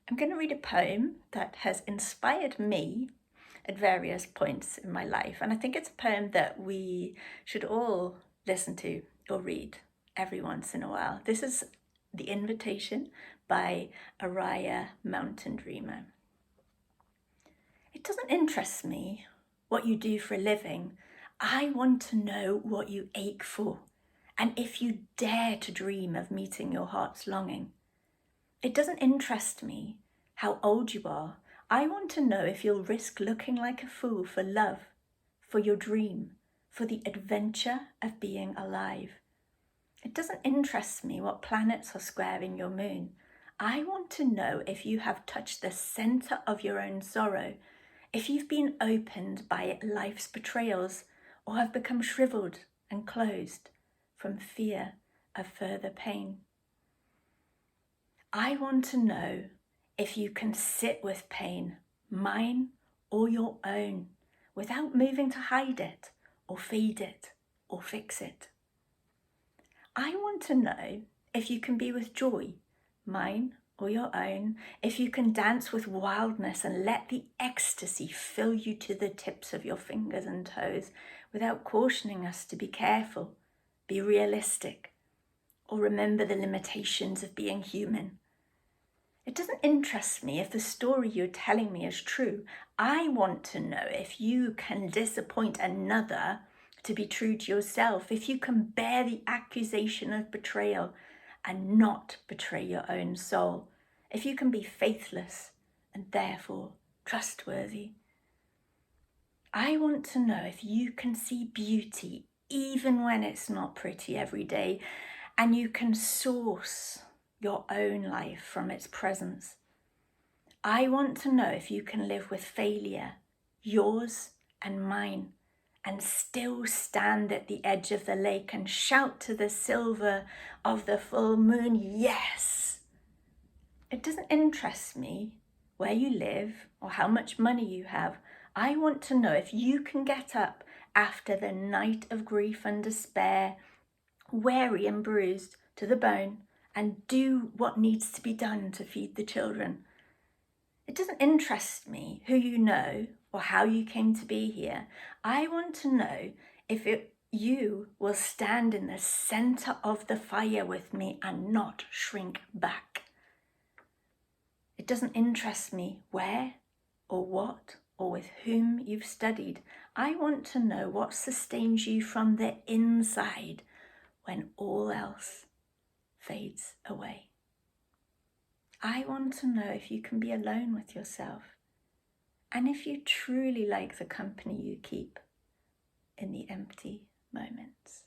I'm going to read a poem that has inspired me at various points in my life. And I think it's a poem that we should all listen to or read every once in a while. This is The Invitation by Oriah Mountain Dreamer. It doesn't interest me what you do for a living. I want to know what you ache for, and if you dare to dream of meeting your heart's longing. It doesn't interest me how old you are. I want to know if you'll risk looking like a fool for love, for your dream, for the adventure of being alive. It doesn't interest me what planets are squaring your moon. I want to know if you have touched the center of your own sorrow, if you've been opened by life's betrayals, or have become shriveled and closed from fear of further pain. I want to know if you can sit with pain, mine or your own, without moving to hide it or feed it or fix it. I want to know if you can be with joy, mine or your own, if you can dance with wildness and let the ecstasy fill you to the tips of your fingers and toes without cautioning us to be careful, be realistic, or remember the limitations of being human. It doesn't interest me if the story you're telling me is true. I want to know if you can disappoint another to be true to yourself, if you can bear the accusation of betrayal and not betray your own soul, if you can be faithless and therefore trustworthy. I want to know if you can see beauty even when it's not pretty every day, and you can source your own life from its presence. I want to know if you can live with failure, yours and mine, and still stand at the edge of the lake and shout to the silver of the full moon, yes. It doesn't interest me where you live or how much money you have. I want to know if you can get up after the night of grief and despair, weary and bruised to the bone, and do what needs to be done to feed the children. It doesn't interest me who you know or how you came to be here. I want to know if you will stand in the center of the fire with me and not shrink back. It doesn't interest me where or what or with whom you've studied. I want to know what sustains you from the inside when all else fades away. I want to know if you can be alone with yourself, and if you truly like the company you keep in the empty moments.